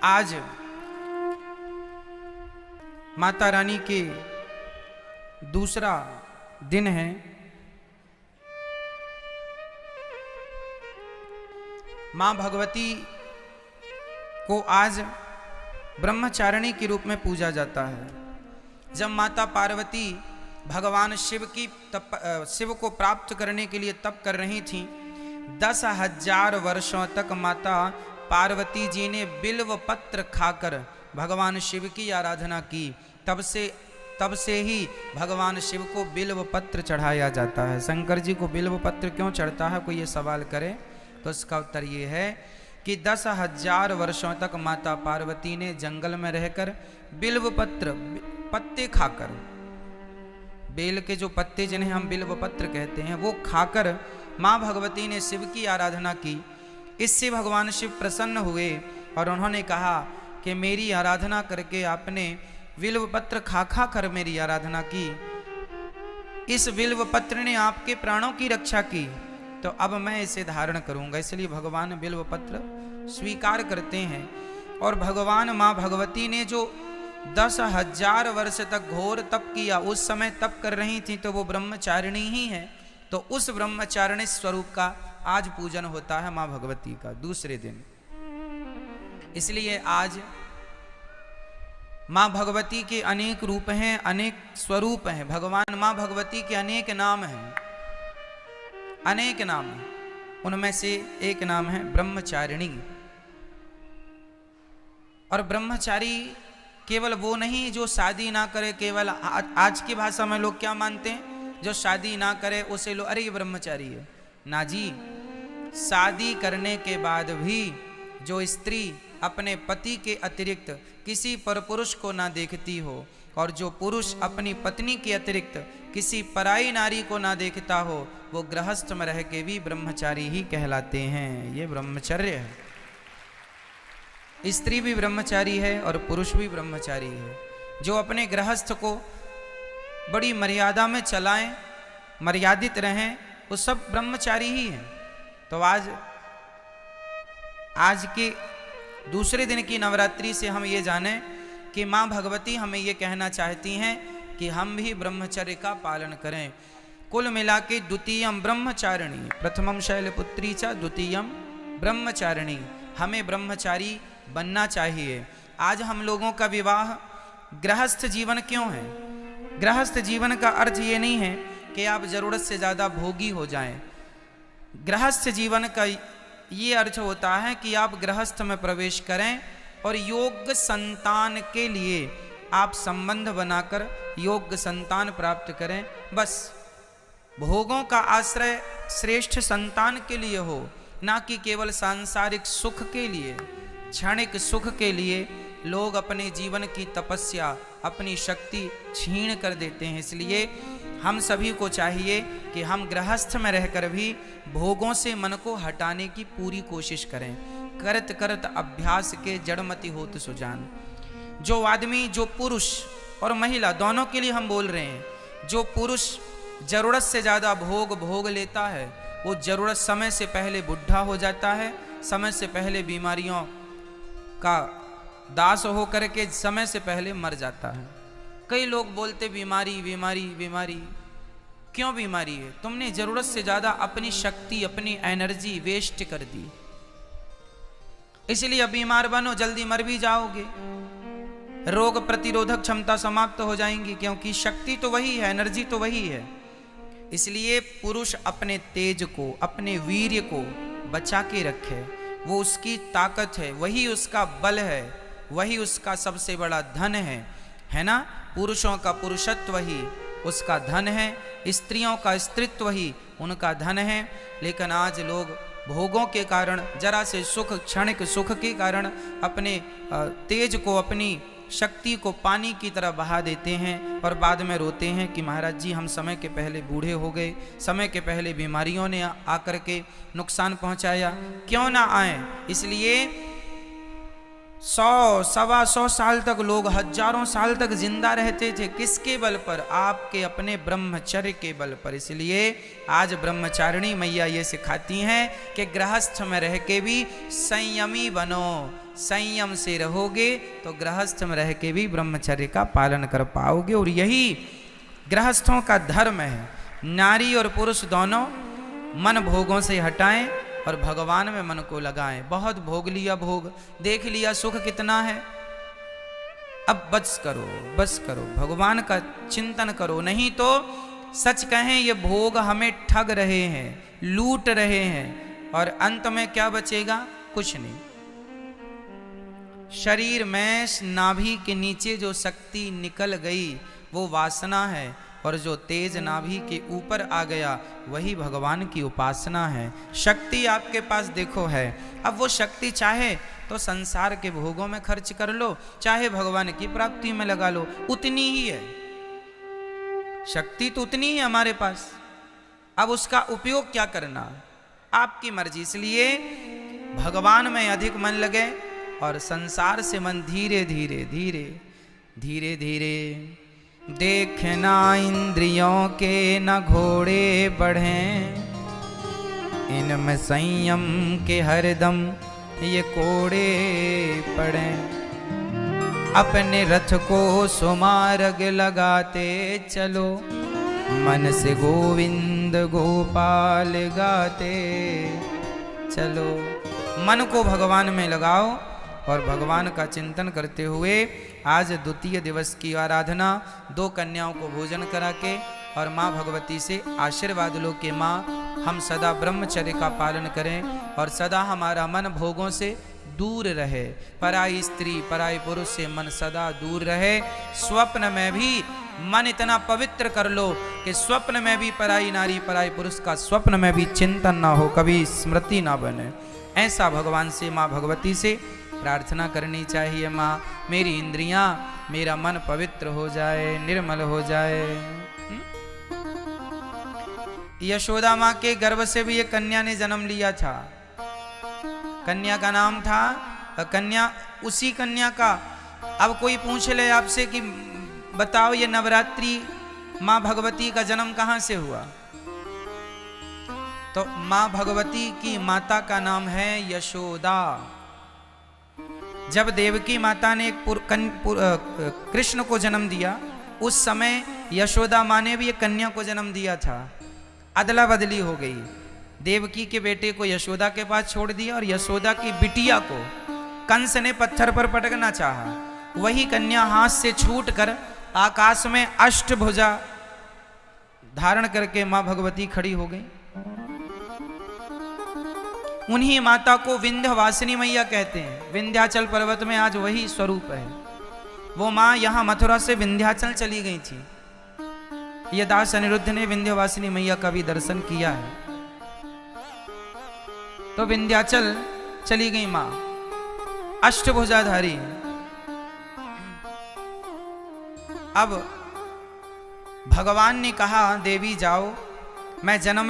आज माता रानी के दूसरा दिन है। मां भगवती को आज ब्रह्मचारिणी के रूप में पूजा जाता है। जब माता पार्वती भगवान शिव को प्राप्त करने के लिए तप कर रही थीं, 10,000 वर्षों तक माता पार्वती जी ने बिल्व पत्र खाकर भगवान शिव की आराधना की। तब से ही भगवान शिव को बिल्व पत्र चढ़ाया जाता है। शंकर जी को बिल्व पत्र क्यों चढ़ता है, कोई ये सवाल करे तो इसका उत्तर ये है कि 10,000 वर्षों तक माता पार्वती ने जंगल में रहकर बिल्व पत्र पत्ते खाकर, बेल के जो पत्ते जिन्हें हम बिल्व पत्र कहते हैं, वो खाकर माँ भगवती ने शिव की आराधना की। इससे भगवान शिव प्रसन्न हुए और उन्होंने कहा कि मेरी आराधना करके आपने बिल्व पत्र खा खा कर मेरी आराधना की, इस बिल्व पत्र ने आपके प्राणों की रक्षा की, तो अब मैं इसे धारण करूंगा। इसलिए भगवान बिल्व पत्र स्वीकार करते हैं। और भगवान माँ भगवती ने जो 10,000 वर्ष तक घोर तप किया, उस समय तप कर रही थी तो वो ब्रह्मचारिणी ही है। तो उस ब्रह्मचारिणी स्वरूप का आज पूजन होता है माँ भगवती का दूसरे दिन। इसलिए आज माँ भगवती के अनेक रूप हैं, अनेक स्वरूप हैं। भगवान माँ भगवती के अनेक नाम हैं, अनेक नाम हैं। उनमें से एक नाम है ब्रह्मचारिणी। और ब्रह्मचारी केवल वो नहीं जो शादी ना करे। केवल आज की भाषा में लोग क्या मानते हैं, जो शादी ना करे उसे लोग अरे ये ब्रह्मचारी है। ना जी, शादी करने के बाद भी जो स्त्री अपने पति के अतिरिक्त किसी पर पुरुष को ना देखती हो, और जो पुरुष अपनी पत्नी के अतिरिक्त किसी पराई नारी को ना देखता हो, वो गृहस्थ में रह के भी ब्रह्मचारी ही कहलाते हैं। ये ब्रह्मचर्य है। स्त्री भी ब्रह्मचारी है और पुरुष भी ब्रह्मचारी है। जो अपने गृहस्थ को बड़ी मर्यादा में चलाएं, मर्यादित रहें, वो सब ब्रह्मचारी ही हैं। तो आज के दूसरे दिन की नवरात्रि से हम ये जानें कि माँ भगवती हमें ये कहना चाहती हैं कि हम भी ब्रह्मचर्य का पालन करें। कुल मिला के द्वितीयम ब्रह्मचारिणी, प्रथमम शैलपुत्री च द्वितीयम ब्रह्मचारिणी। हमें ब्रह्मचारी बनना चाहिए। आज हम लोगों का विवाह गृहस्थ जीवन क्यों है? गृहस्थ जीवन का अर्थ ये नहीं है कि आप जरूरत से ज़्यादा भोगी हो जाएं। गृहस्थ जीवन का ये अर्थ होता है कि आप गृहस्थ में प्रवेश करें और योग्य संतान के लिए आप संबंध बनाकर योग्य संतान प्राप्त करें। बस भोगों का आश्रय श्रेष्ठ संतान के लिए हो, ना कि केवल सांसारिक सुख के लिए, क्षणिक सुख के लिए लोग अपने जीवन की तपस्या, अपनी शक्ति छीन कर देते हैं। इसलिए हम सभी को चाहिए कि हम गृहस्थ में रहकर भी भोगों से मन को हटाने की पूरी कोशिश करें। करत करत अभ्यास के जड़मति होत सुजान। जो आदमी, जो पुरुष और महिला दोनों के लिए हम बोल रहे हैं, जो पुरुष जरूरत से ज़्यादा भोग लेता है, वो जरूरत समय से पहले बुढ़ा हो जाता है, समय से पहले बीमारियों का दास हो करके समय से पहले मर जाता है। कई लोग बोलते बीमारी बीमारी बीमारी। क्यों बीमारी है? तुमने जरूरत से ज्यादा अपनी शक्ति, अपनी एनर्जी वेस्ट कर दी, इसलिए अब बीमार बनो, जल्दी मर भी जाओगे। रोग प्रतिरोधक क्षमता समाप्त हो जाएंगी, क्योंकि शक्ति तो वही है, एनर्जी तो वही है। इसलिए पुरुष अपने तेज को, अपने वीर्य को बचा के रखे। वो उसकी ताकत है, वही उसका बल है, वही उसका सबसे बड़ा धन है ना। पुरुषों का पुरुषत्व ही उसका धन है, स्त्रियों का स्त्रीत्व ही उनका धन है। लेकिन आज लोग भोगों के कारण, जरा से सुख, क्षणिक सुख के कारण अपने तेज को, अपनी शक्ति को पानी की तरह बहा देते हैं और बाद में रोते हैं कि महाराज जी हम समय के पहले बूढ़े हो गए, समय के पहले बीमारियों ने आकर के नुकसान पहुंचाया। क्यों ना आए? इसलिए 100, 125 साल तक लोग, हजारों साल तक जिंदा रहते थे। किसके बल पर? आपके अपने ब्रह्मचर्य के बल पर। इसलिए आज ब्रह्मचारिणी मैया ये सिखाती हैं कि गृहस्थ में रह के भी संयमी बनो, संयम से रहोगे तो गृहस्थ में रह के भी ब्रह्मचर्य का पालन कर पाओगे। और यही गृहस्थों का धर्म है। नारी और पुरुष दोनों मन भोगों से हटाएं और भगवान में मन को लगाएं। बहुत भोग लिया, भोग देख लिया, सुख कितना है, अब बस करो, भगवान का चिंतन करो। नहीं तो सच कहें ये भोग हमें ठग रहे हैं, लूट रहे हैं, और अंत में क्या बचेगा? कुछ नहीं। शरीर में नाभि के नीचे जो शक्ति निकल गई वो वासना है, और जो तेज नाभि के ऊपर आ गया वही भगवान की उपासना है। शक्ति आपके पास देखो है, अब वो शक्ति चाहे तो संसार के भोगों में खर्च कर लो, चाहे भगवान की प्राप्ति में लगा लो, उतनी ही है शक्ति, तो उतनी ही हमारे पास। अब उसका उपयोग क्या करना आपकी मर्जी। इसलिए भगवान में अधिक मन लगे और संसार से मन धीरे धीरे देखना इंद्रियों के न घोड़े बढ़ें, इनमें संयम के हरदम ये कोड़े पड़े। अपने रथ को सुमार्ग लगाते चलो, मन से गोविंद गोपाल गाते चलो। मन को भगवान में लगाओ और भगवान का चिंतन करते हुए आज द्वितीय दिवस की आराधना, 2 कन्याओं को भोजन करा के और माँ भगवती से आशीर्वाद लो कि माँ हम सदा ब्रह्मचर्य का पालन करें और सदा हमारा मन भोगों से दूर रहे, पराई स्त्री पराई पुरुष से मन सदा दूर रहे। स्वप्न में भी मन इतना पवित्र कर लो कि स्वप्न में भी पराई नारी पराई पुरुष का स्वप्न में भी चिंतन ना हो, कभी स्मृति ना बने। ऐसा भगवान से माँ भगवती से प्रार्थना करनी चाहिए। माँ मेरी इंद्रियां, मेरा मन पवित्र हो जाए, निर्मल हो जाए। यशोदा माँ के गर्भ से भी एक कन्या ने जन्म लिया था। कन्या का नाम था कन्या, उसी कन्या का। अब कोई पूछ ले आपसे कि बताओ ये नवरात्रि माँ भगवती का जन्म कहाँ से हुआ, तो माँ भगवती की माता का नाम है यशोदा। जब देवकी माता ने कृष्ण को जन्म दिया, उस समय यशोदा माँ ने भी एक कन्या को जन्म दिया था। अदला बदली हो गई, देवकी के बेटे को यशोदा के पास छोड़ दिया और यशोदा की बिटिया को कंस ने पत्थर पर पटकना चाहा। वही कन्या हाथ से छूटकर आकाश में अष्टभुजा धारण करके माँ भगवती खड़ी हो गई। उन्हीं माता को विंध्यवासिनी मैया कहते हैं। विंध्याचल पर्वत में आज वही स्वरूप है। वो माँ यहाँ मथुरा से विंध्याचल चली गई थी। ये दास अनिरुद्ध ने विंध्यवासिनी मैया का भी दर्शन किया है। तो विंध्याचल चली गई माँ, अष्टभुजाधारी। अब भगवान ने कहा देवी जाओ, मैं जन्म